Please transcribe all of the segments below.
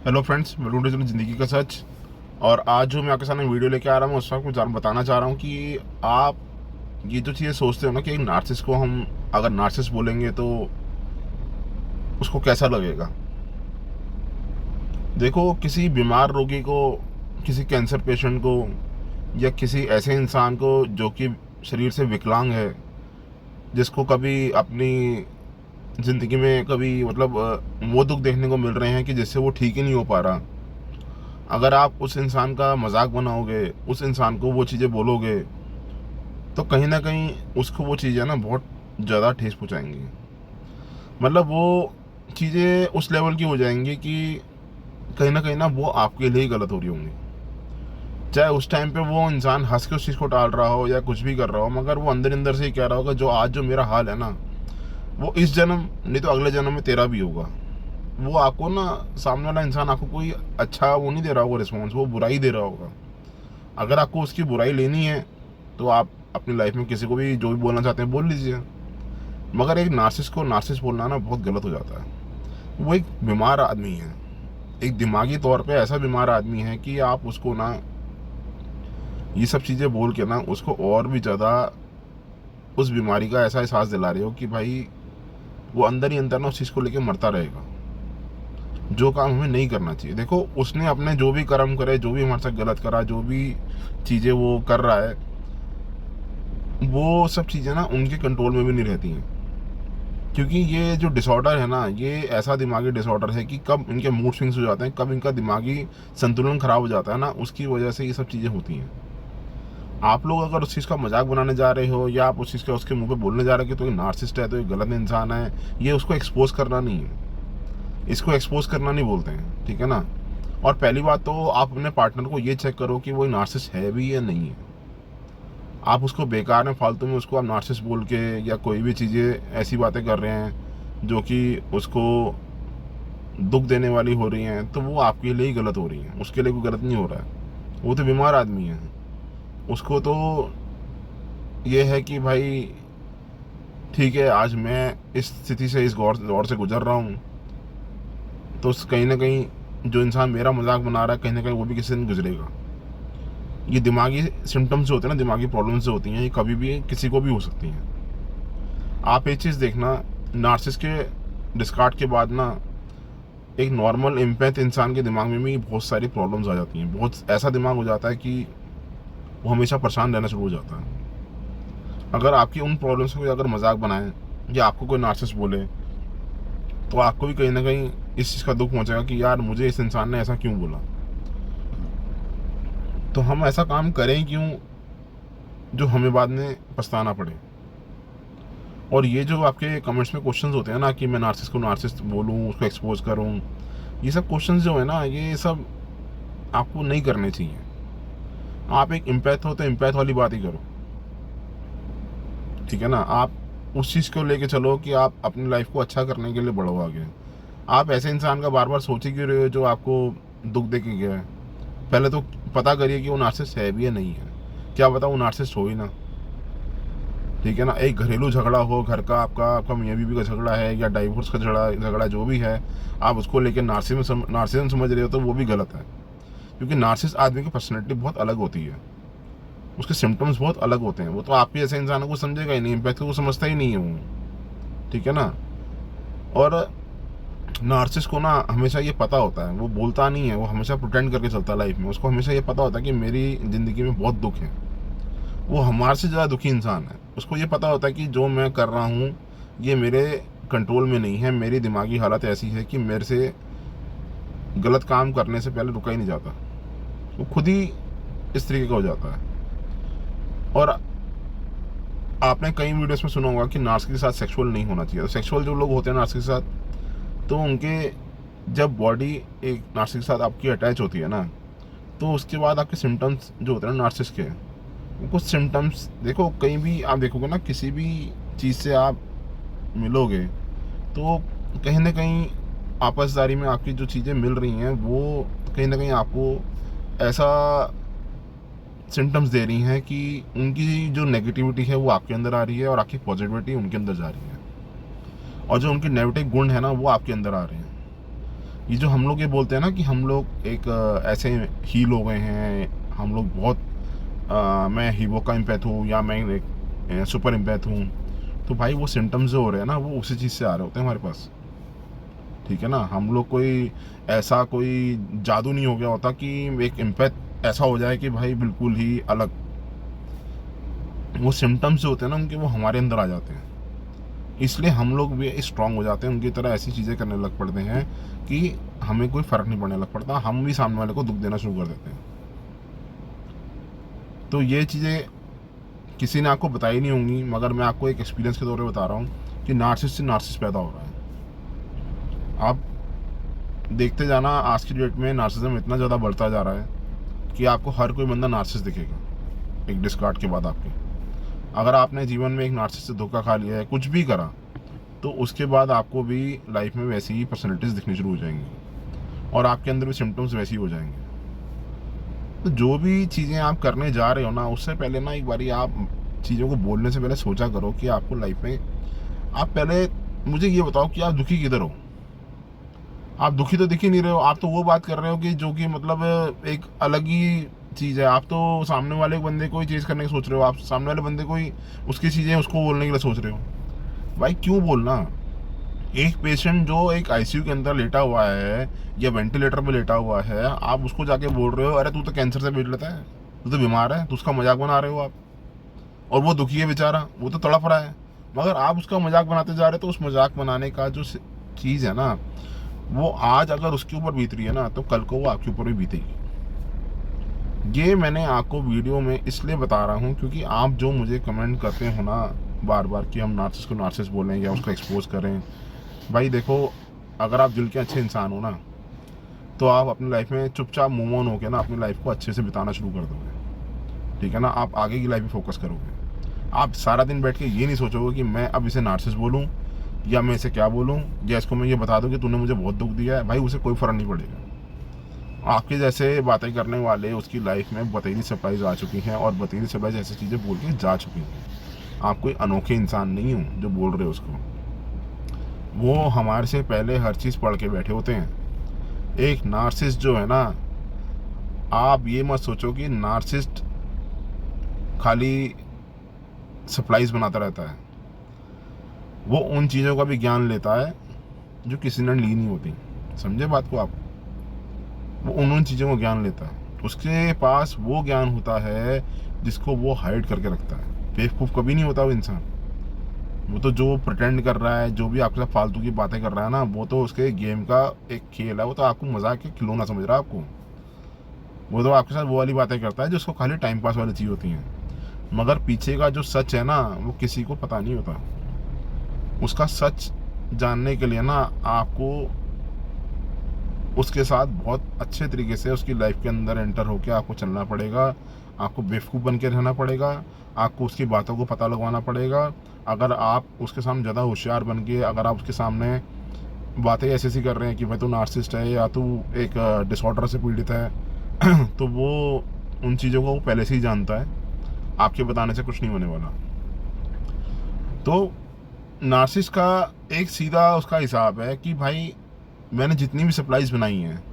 Hello friends, welcome to ज़िंदगी का सच। और आज जो मैं आपके सामने वीडियो लेके आ रहा हूँ, उस वक्त कुछ बताना चाह रहा हूँ कि आप ये जो चीज़ें सोचते हो ना कि एक नार्सिसिस्ट को हम अगर नार्सिसिस्ट बोलेंगे तो उसको कैसा लगेगा। देखो, किसी बीमार रोगी को, किसी कैंसर पेशेंट को या किसी ऐसे इंसान को जो कि शरीर से विकलांग है, जिसको कभी अपनी ज़िंदगी में कभी मतलब वो दुख देखने को मिल रहे हैं कि जिससे वो ठीक ही नहीं हो पा रहा, अगर आप उस इंसान का मजाक बनाओगे, उस इंसान को वो चीज़ें बोलोगे, तो कहीं ना कहीं उसको वो चीज़ें ना बहुत ज़्यादा ठेस पहुँचाएंगी। मतलब वो चीज़ें उस लेवल की हो जाएंगी कि कहीं ना वो आपके लिए ही गलत हो रही होंगी। चाहे उस टाइम पे वो इंसान हंस के उस चीज़ को टाल रहा हो या कुछ भी कर रहा हो, मगर वो अंदर अंदर से ही कह रहा होगा जो आज जो मेरा हाल है ना, वो इस जन्म नहीं तो अगले जन्म में तेरा भी होगा। वो आपको ना, सामने वाला इंसान आपको कोई अच्छा वो नहीं दे रहा होगा रिस्पॉन्स, वो बुराई दे रहा होगा। अगर आपको उसकी बुराई लेनी है तो आप अपनी लाइफ में किसी को भी जो भी बोलना चाहते हैं बोल लीजिए। मगर एक नार्सिस को नार्सिस बोलना ना बहुत गलत हो जाता है। वो एक बीमार आदमी है, एक दिमागी तौर पे ऐसा बीमार आदमी है कि आप उसको ना ये सब चीज़ें बोल के ना उसको और भी ज़्यादा उस बीमारी का ऐसा एहसास दिला रहे हो कि भाई वो अंदर ही अंदर ना उस चीज़ को लेके मरता रहेगा, जो काम हमें नहीं करना चाहिए। देखो, उसने अपने जो भी कर्म करे, जो भी हमारे साथ गलत करा, जो भी चीज़ें वो कर रहा है, वो सब चीज़ें ना उनके कंट्रोल में भी नहीं रहती हैं। क्योंकि ये जो डिसऑर्डर है ना, ये ऐसा दिमागी डिसऑर्डर है कि कब इनके मूड स्विंग्स हो जाते हैं, कब इनका दिमागी संतुलन खराब हो जाता है ना, उसकी वजह से ये सब चीज़ें होती हैं। आप लोग अगर उस चीज़ का मजाक बनाने जा रहे हो या आप उस चीज़ का उसके मुंह पे बोलने जा रहे हो कि तो ये नार्सिसिस्ट है, तो ये गलत इंसान है, ये उसको एक्सपोज करना नहीं है। इसको एक्सपोज करना नहीं बोलते हैं, ठीक है ना। और पहली बात तो आप अपने पार्टनर को ये चेक करो कि वो नार्सिसिस्ट है भी या नहीं है। आप उसको बेकार में फालतू में उसको आप नार्सिसिस्ट बोल के या कोई भी चीज़ें ऐसी बातें कर रहे हैं जो कि उसको दुख देने वाली हो रही हैं, तो वो आपके लिए ही गलत हो रही हैं, उसके लिए कोई गलत नहीं हो रहा है। वो तो बीमार आदमी है, उसको तो ये है कि भाई ठीक है, आज मैं इस स्थिति से, इस दौर से गुजर रहा हूँ, तो कहीं ना कहीं जो इंसान मेरा मजाक बना रहा है, कहीं ना कहीं वो भी किसी दिन गुजरेगा। ये दिमागी सिम्टम्स जो होते हैं ना, दिमागी प्रॉब्लम्स जो होती हैं, ये कभी भी किसी को भी हो सकती हैं। आप एक चीज़ देखना, नार्सिस के डिस्कार्ड के बाद ना एक नॉर्मल एम्पैथ इंसान के दिमाग में भी बहुत सारी प्रॉब्लम्स आ जाती हैं। बहुत ऐसा दिमाग हो जाता है कि वो हमेशा परेशान रहना शुरू हो जाता है। अगर आपकी उन प्रॉब्लम्स को अगर मजाक बनाए या आपको कोई नार्सिस बोले, तो आपको भी कहीं ना कहीं इस चीज़ का दुख पहुंचेगा कि यार मुझे इस इंसान ने ऐसा क्यों बोला। तो हम ऐसा काम करें क्यों जो हमें बाद में पछताना पड़े। और ये जो आपके कमेंट्स में क्वेश्चंस होते हैं ना कि मैं नार्सिस को नार्सिस्ट बोलूँ, उसको एक्सपोज करूँ, ये सब क्वेश्चंस जो है ना, ये सब आपको नहीं करने चाहिए। आप एक इम्पैथ हो तो इम्पैथ वाली बात ही करो, ठीक है ना। आप उस चीज़ को लेके चलो कि आप अपनी लाइफ को अच्छा करने के लिए बढ़ो आगे। आप ऐसे इंसान का बार बार सोच ही क्यों रहे हो जो आपको दुख दे के गया है। पहले तो पता करिए कि वो नार्सिस्ट है भी या नहीं है। क्या पता वो नार्सिस्ट हो ही ना, ठीक है ना। एक घरेलू झगड़ा हो, घर का आपका आपका मियाँ बीवी का झगड़ा है या डाइवोर्स का झगड़ा झगड़ा जो भी है, आप उसको लेकर नार्सिज्म समझ रहे हो, तो वो भी गलत है। क्योंकि नार्सिस्ट आदमी की पर्सनैलिटी बहुत अलग होती है, उसके सिम्टम्स बहुत अलग होते हैं। वो तो आपके ऐसे इंसानों को समझेगा ही नहीं, इम्पैक्ट को समझता ही नहीं है वो, ठीक है ना। और नार्सिस्ट को ना हमेशा ये पता होता है, वो बोलता नहीं है, वो हमेशा प्रिटेंड करके चलता है लाइफ में। उसको हमेशा ये पता होता है कि मेरी ज़िंदगी में बहुत दुख है। वो हमारे से ज़्यादा दुखी इंसान है। उसको ये पता होता है कि जो मैं कर रहा हूँ ये मेरे कंट्रोल में नहीं है, मेरी दिमागी हालत ऐसी है कि मेरे से गलत काम करने से पहले रुका ही नहीं जाता। वो खुद ही इस तरीके का हो जाता है। और आपने कई वीडियोस में सुना होगा कि नार्स के साथ सेक्सुअल नहीं होना चाहिए। तो सेक्सुअल जो लोग होते हैं नार्स के साथ, तो उनके जब बॉडी एक नार्स के साथ आपकी अटैच होती है ना, तो उसके बाद आपके सिम्टम्स जो होते हैं ना नार्सिस के, वो कुछ सिम्टम्स देखो, कहीं भी आप देखोगे ना, किसी भी चीज़ से आप मिलोगे तो कहीं ना कहीं आपसदारी में आपकी जो चीज़ें मिल रही हैं, वो कहीं ना कहीं आपको ऐसा सिम्टम्स दे रही हैं कि उनकी जो नेगेटिविटी है वो आपके अंदर आ रही है और आपकी पॉजिटिविटी उनके अंदर जा रही है, और जो उनके नेगेटिव गुण है ना वो आपके अंदर आ रहे हैं। ये जो हम लोग ये बोलते हैं ना कि हम लोग एक ऐसे हील हो गए हैं, हम लोग बहुत मैं हीवो का एम्पैथ हूँ या मैं एक सुपर एम्पैथ हूँ, तो भाई वो सिम्टम्स जो हो रहे हैं ना वो उसी चीज़ से आ रहे होते हैं हमारे पास। ठीक है ना, हम लोग कोई ऐसा कोई जादू नहीं हो गया होता कि एक एम्पैथ ऐसा हो जाए कि भाई बिल्कुल ही अलग। वो सिम्टम्स जो होते हैं ना उनके, वो हमारे अंदर आ जाते हैं, इसलिए हम लोग भी स्ट्रांग हो जाते हैं, उनकी तरह ऐसी चीज़ें करने लग पड़ते हैं कि हमें कोई फ़र्क नहीं पड़ने लग पड़ता, हम भी सामने वाले को दुख देना शुरू कर देते हैं। तो ये चीज़ें किसी ने आपको बताई नहीं होंगी, मगर मैं आपको एक एक्सपीरियंस के तौर पे बता रहा हूँ कि नार्सिसिस्ट से नार्सिसिस्ट पैदा हो रहा है। आप देखते जाना, आज की डेट में नार्सिसिज्म इतना ज़्यादा बढ़ता जा रहा है कि आपको हर कोई बंदा नार्सिसिस्ट दिखेगा एक डिस्कार्ड के बाद आपके। अगर आपने जीवन में एक नार्सिसिस्ट से धोखा खा लिया है, कुछ भी करा, तो उसके बाद आपको भी लाइफ में वैसी ही पर्सनैलिटीज़ दिखनी शुरू हो जाएंगी और आपके अंदर भी सिम्टम्स वैसे ही हो जाएंगे। तो जो भी चीज़ें आप करने जा रहे हो ना, उससे पहले ना एक बारी आप चीज़ों को बोलने से पहले सोचा करो कि आपको लाइफ में, आप पहले मुझे ये बताओ कि आप दुखी किधर हो। आप दुखी तो दिख ही नहीं रहे हो, आप तो वो बात कर रहे हो कि जो कि मतलब एक अलग ही चीज़ है। आप तो सामने वाले बंदे को ही चेज़ करने की सोच रहे हो, आप सामने वाले बंदे को ही उसकी चीज़ें उसको बोलने के लिए सोच रहे हो। भाई क्यों बोलना। एक पेशेंट जो एक आईसीयू के अंदर लेटा हुआ है या वेंटिलेटर पे लेटा हुआ है, आप उसको जाके बोल रहे हो अरे तू तो कैंसर से पीड़ लेता है, तू तो बीमार है, तो उसका मजाक बना रहे हो आप। और वो दुखी है बेचारा, वो तो तड़प रहा है, मगर आप उसका मजाक बनाते जा रहे हो। तो उस मजाक बनाने का जो चीज़ है ना, वो आज अगर उसके ऊपर बीत रही है ना, तो कल को वो आपके ऊपर भी बीतेगी। ये मैंने आपको वीडियो में इसलिए बता रहा हूँ क्योंकि आप जो मुझे कमेंट करते हो ना बार बार कि हम नार्सिस को नार्सिस बोलें या उसको एक्सपोज करें, भाई देखो, अगर आप दिल के अच्छे इंसान हो ना, तो आप अपनी लाइफ में चुपचाप मूव ऑन होकर ना अपनी लाइफ को अच्छे से बिताना शुरू कर दोगे। ठीक है ना, आप आगे की लाइफ में फोकस करोगे। आप सारा दिन बैठ के ये नहीं सोचोगे कि मैं अब इसे नार्सिस बोलूँ या मैं इसे क्या बोलूँ, या इसको मैं ये बता दूँ कि तूने मुझे बहुत दुख दिया है। भाई उसे कोई फ़र्क नहीं पड़ेगा। आपके जैसे बातें करने वाले उसकी लाइफ में बतेरी सरप्राइज आ चुकी हैं और बतेरी सरप्राइज ऐसी चीज़ें बोल के जा चुकी हैं। आप कोई अनोखे इंसान नहीं हो जो बोल रहे हो उसको। वो हमारे से पहले हर चीज़ पढ़ के बैठे होते हैं। एक नार्सिस्ट जो है ना, आप ये मत सोचो कि नार्सिस्ट खाली सप्लाईज बनाता रहता है। वो उन चीज़ों का भी ज्ञान लेता है जो किसी ने ली नहीं होती। समझे बात को आप। वो उन चीज़ों का ज्ञान लेता है, उसके पास वो ज्ञान होता है जिसको वो हाइड करके रखता है। बेवकूफ़ कभी नहीं होता वो इंसान। वो तो जो प्रिटेंड कर रहा है, जो भी आपके साथ फालतू की बातें कर रहा है ना, वो तो उसके गेम का एक खेल है। वो तो आपको मजाक के खिलौना समझ रहा है आपको। वो तो आपके साथ वो वाली बातें करता है जिसको खाली टाइम पास वाली चीज़ होती हैं, मगर पीछे का जो सच है ना, वो किसी को पता नहीं होता। उसका सच जानने के लिए ना आपको उसके साथ बहुत अच्छे तरीके से उसकी लाइफ के अंदर एंटर होकर आपको चलना पड़ेगा। आपको बेवकूफ़ बन के रहना पड़ेगा। आपको उसकी बातों को पता लगवाना पड़ेगा। अगर आप उसके सामने ज़्यादा होशियार बन के अगर आप उसके सामने बातें ऐसी ऐसी कर रहे हैं कि भाई तू नार्सिसिस्ट है या तू एक डिसऑर्डर से पीड़ित है तो वो उन चीज़ों को वो पहले से ही जानता है। आपके बताने से कुछ नहीं होने वाला। तो नार्सिसिस्ट का एक सीधा उसका हिसाब है कि भाई मैंने जितनी भी सप्लाईज बनाई हैं,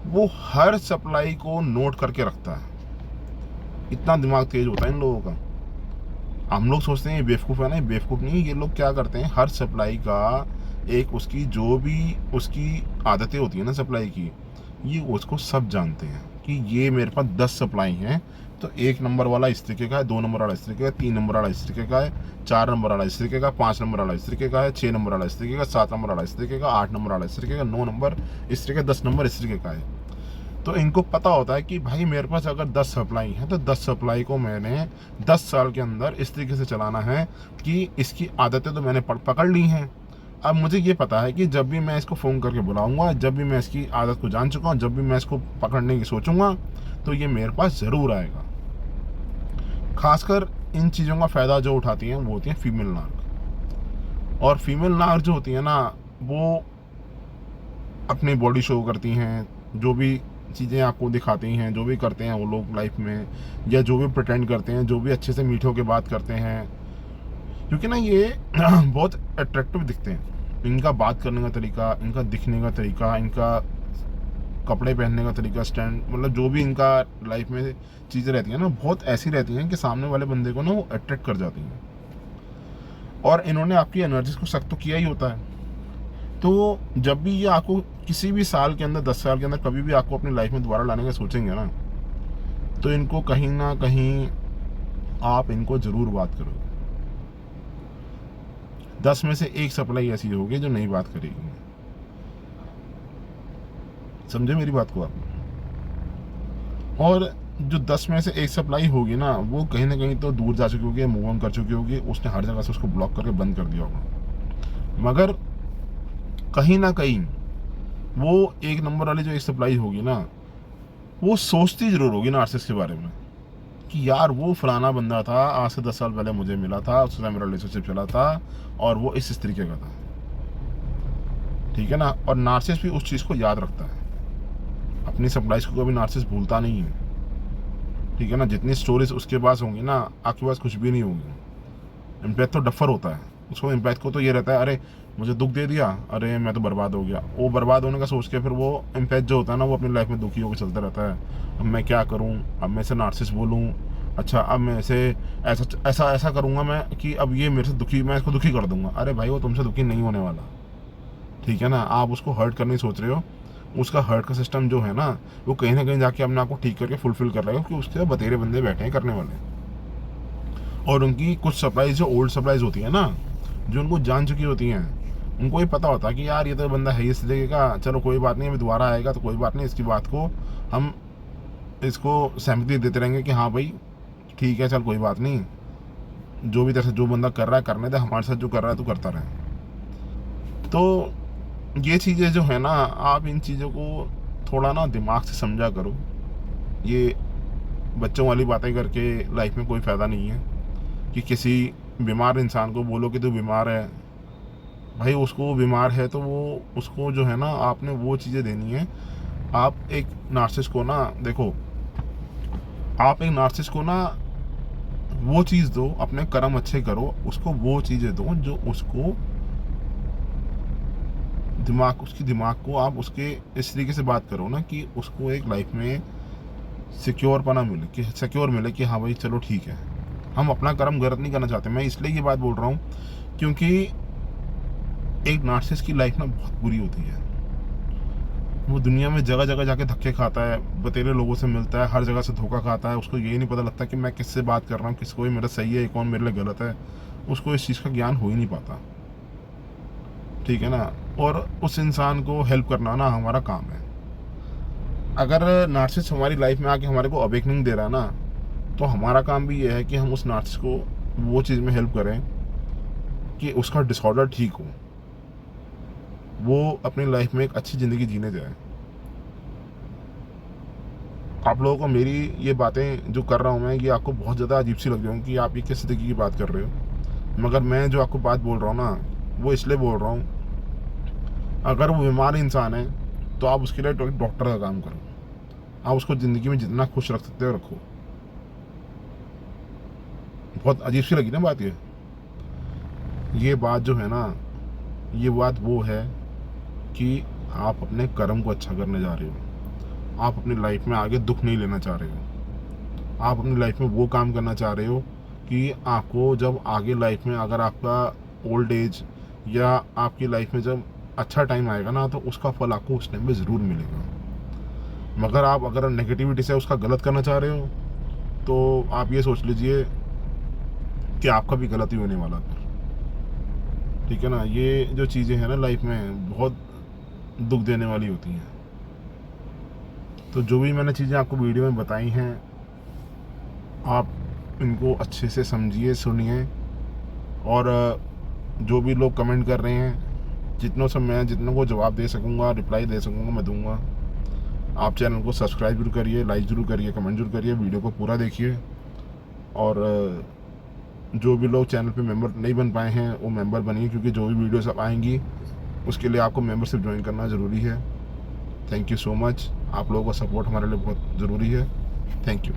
वो हर सप्लाई को नोट करके रखता है। इतना दिमाग तेज होता है इन लोगों का। हम लोग सोचते हैं ये बेवकूफ़ है ना, ये बेवकूफ़ नहीं। ये लोग क्या करते हैं, हर सप्लाई का एक उसकी जो भी उसकी आदतें होती है ना सप्लाई की, ये उसको सब जानते हैं कि ये मेरे पास 10 सप्लाई हैं, तो 1 नंबर वाला इस तरीके का है, 2 नंबर वाला इस तरीके का है, 3 नंबर वाला इस तरीके का है, 4 नंबर वाला इस तरीके का, 5 नंबर वाला इस तरीके का है, 6 नंबर वाला इस तरीके का, 7 नंबर वाला इस तरीके का, 8 नंबर वाला इस तरीके का, 9 नंबर इस तरीके का, 10 नंबर इस तरीके का है। तो इनको पता होता है कि भाई मेरे पास अगर 10 सप्लाई है तो 10 सप्लाई को मैंने 10 साल के अंदर इस तरीके से चलाना है कि इसकी आदतें तो मैंने पकड़ ली हैं। अब मुझे ये पता है कि जब भी मैं इसको फ़ोन करके बुलाऊंगा, जब भी मैं इसकी आदत को जान चुका हूँ, जब भी मैं इसको पकड़ने की सोचूंगा, तो ये मेरे पास ज़रूर आएगा। खासकर इन चीज़ों का फ़ायदा जो उठाती हैं वो होती हैं फीमेल नार्क। और फीमेल नार्क जो होती है ना, वो अपनी बॉडी शो करती हैं, जो भी चीज़ें आपको दिखाती हैं, जो भी करते हैं वो लोग लाइफ में, या जो भी प्रिटेंड करते हैं, जो भी अच्छे से मीठे होकर बात करते हैं, क्योंकि ना ये बहुत अट्रैक्टिव दिखते हैं। इनका बात करने का तरीका, इनका दिखने का तरीका, इनका कपड़े पहनने का तरीका, स्टैंड, मतलब जो भी इनका लाइफ में चीज़ें रहती हैं ना, बहुत ऐसी रहती हैं कि सामने वाले बंदे को ना वो अट्रैक्ट कर जाती हैं। और इन्होंने आपकी एनर्जीज को सख्त तो किया ही होता है। तो जब भी ये आपको किसी भी साल के अंदर, 10 साल के अंदर कभी भी आपको अपनी लाइफ में दोबारा लाने का सोचेंगे ना, तो इनको कहीं ना कहीं आप इनको ज़रूर बात करोगे। 10 में से एक सप्लाई ऐसी होगी जो नहीं बात करेगी। समझे मेरी बात को आप? और जो 10 में से एक सप्लाई होगी ना, वो कहीं ना कहीं तो दूर जा चुकी होगी, मूव ऑन कर चुकी होगी, उसने हर जगह से उसको ब्लॉक करके बंद कर दिया होगा। मगर कहीं ना कहीं वो एक नंबर वाली जो एक सप्लाई होगी ना, वो सोचती जरूर होगी नार्सिसिस्ट के बारे में कि यार वो फलाना बंदा था, आज से 10 साल पहले मुझे मिला था, उसके साथ मेरा रिलेशनशिप चला था और वो इस तरीके का था। ठीक है ना? और नार्सिसिस्ट भी उस चीज़ को याद रखता है, अपनी सप्लाईज को कभी नार्सिसिस्ट भूलता नहीं है। ठीक है ना? जितनी स्टोरीज उसके पास होंगी ना, आपके पास कुछ भी नहीं होगी। इम्पैक्ट तो डफर होता है उसको, इम्पैक्ट को तो ये रहता है, अरे मुझे दुख दे दिया, अरे मैं तो बर्बाद हो गया। वो बर्बाद होने का सोच के फिर वो इम्पैक्ट जो होता है ना, वो अपनी लाइफ में दुखी होकर चलता रहता है। अब मैं क्या करूँ, अब मैं इसे नार्सिसिस्ट बोलूँ, अच्छा अब मैं इसे ऐसा ऐसा ऐसा करूँगा मैं कि अब ये मेरे से दुखी, मैं इसको दुखी कर दूंगा। अरे भाई वो तुमसे दुखी नहीं होने वाला। ठीक है ना? आप उसको हर्ट करने सोच रहे हो, उसका हर्ट का सिस्टम जो है ना, वो कहीं ना कहीं जाके अपने आप को ठीक करके फुलफिल कर रहे हो, क्योंकि उसके बतेरे बंदे बैठे हैं करने वाले। और उनकी कुछ सप्लाईज जो ओल्ड सप्लाईज होती है ना, जो उनको जान चुकी होती हैं, उनको ये पता होता है कि यार ये तो बंदा है इस तरीके का, चलो कोई बात नहीं, अभी दोबारा आएगा तो कोई बात नहीं, इसकी बात को हम इसको सहमति देते रहेंगे कि हाँ भाई ठीक है, चल कोई बात नहीं, जो भी तरह से जो बंदा कर रहा है करने दे, हमारे साथ जो कर रहा है तो करता रहे। तो ये चीज़ें जो है ना, आप इन चीज़ों को थोड़ा ना दिमाग से समझा करो। ये बच्चों वाली बातें करके लाइफ में कोई फ़ायदा नहीं है कि किसी बीमार इंसान को बोलो कि तू बीमार है। भाई उसको बीमार है तो वो उसको जो है ना, आपने वो चीज़ें देनी है। आप एक नार्सिसिस्ट को ना देखो, आप एक नार्सिसिस्ट को ना वो चीज़ दो, अपने कर्म अच्छे करो, उसको वो चीज़ें दो जो उसको दिमाग, उसकी दिमाग को आप उसके इस तरीके से बात करो ना कि उसको एक लाइफ में सिक्योर पना मिले, कि सिक्योर मिले कि हाँ भाई चलो ठीक है, हम अपना कर्म गलत नहीं करना चाहते। मैं इसलिए ये बात बोल रहा हूँ क्योंकि एक नार्सिसिस्ट की लाइफ ना बहुत बुरी होती है। वो दुनिया में जगह जगह जाके धक्के खाता है, बतेरे लोगों से मिलता है, हर जगह से धोखा खाता है। उसको यही नहीं पता लगता कि मैं किससे बात कर रहा हूँ, किसको मेरा सही है, कौन मेरे लिए गलत है। उसको इस चीज़ का ज्ञान हो ही नहीं पाता। ठीक है ना? और उस इंसान को हेल्प करना ना हमारा काम है। अगर नार्सिसिस्ट हमारी लाइफ में आके हमारे को अवेकनिंग दे रहा है ना, तो हमारा काम भी ये है कि हम उस नार्सिसिस्ट को वो चीज़ में हेल्प करें कि उसका डिसऑर्डर ठीक हो, वो अपनी लाइफ में एक अच्छी ज़िंदगी जीने जाए। आप लोगों को मेरी ये बातें जो कर रहा हूँ मैं, ये आपको बहुत ज़्यादा अजीब सी लग रही होंगी कि आप ये किस तरीके की बात कर रहे हो, मगर मैं जो आपको बात बोल रहा हूँ ना, वो इसलिए बोल रहा हूँ, अगर वो बीमार इंसान है तो आप उसके लिए डॉक्टर का काम करो। आप उसको ज़िंदगी में जितना खुश रख सकते हो रखो। बहुत अजीब सी लगी ना बात ये बात जो है ना, ये बात वो है कि आप अपने कर्म को अच्छा करने जा रहे हो। आप अपनी लाइफ में आगे दुख नहीं लेना चाह रहे हो। आप अपनी लाइफ में वो काम करना चाह रहे हो कि आपको जब आगे लाइफ में अगर आपका ओल्ड एज या आपकी लाइफ में जब अच्छा टाइम आएगा ना, तो उसका फल आपको उस टाइम में ज़रूर मिलेगा। मगर आप अगर नेगेटिविटी से उसका गलत करना चाह रहे हो, तो आप ये सोच लीजिए कि आपका भी गलत ही होने वाला है। ठीक है ना? ये जो चीज़ें हैं ना लाइफ में, बहुत दुख देने वाली होती हैं। तो जो भी मैंने चीज़ें आपको वीडियो में बताई हैं, आप इनको अच्छे से समझिए, सुनिए। और जो भी लोग कमेंट कर रहे हैं, जितनों से मैं जितनों को जवाब दे सकूँगा, रिप्लाई दे सकूँगा, मैं दूँगा। आप चैनल को सब्सक्राइब जरूर करिए, लाइक ज़रूर करिए, कमेंट जरूर करिए, वीडियो को पूरा देखिए। और जो भी लोग चैनल पे मेंबर नहीं बन पाए हैं, वो मेंबर बनिए, क्योंकि जो भी वीडियोस अब आएंगी उसके लिए आपको मेंबरशिप ज्वाइन करना ज़रूरी है। Thank you so much. आप लोगों का सपोर्ट हमारे लिए बहुत ज़रूरी है। Thank you.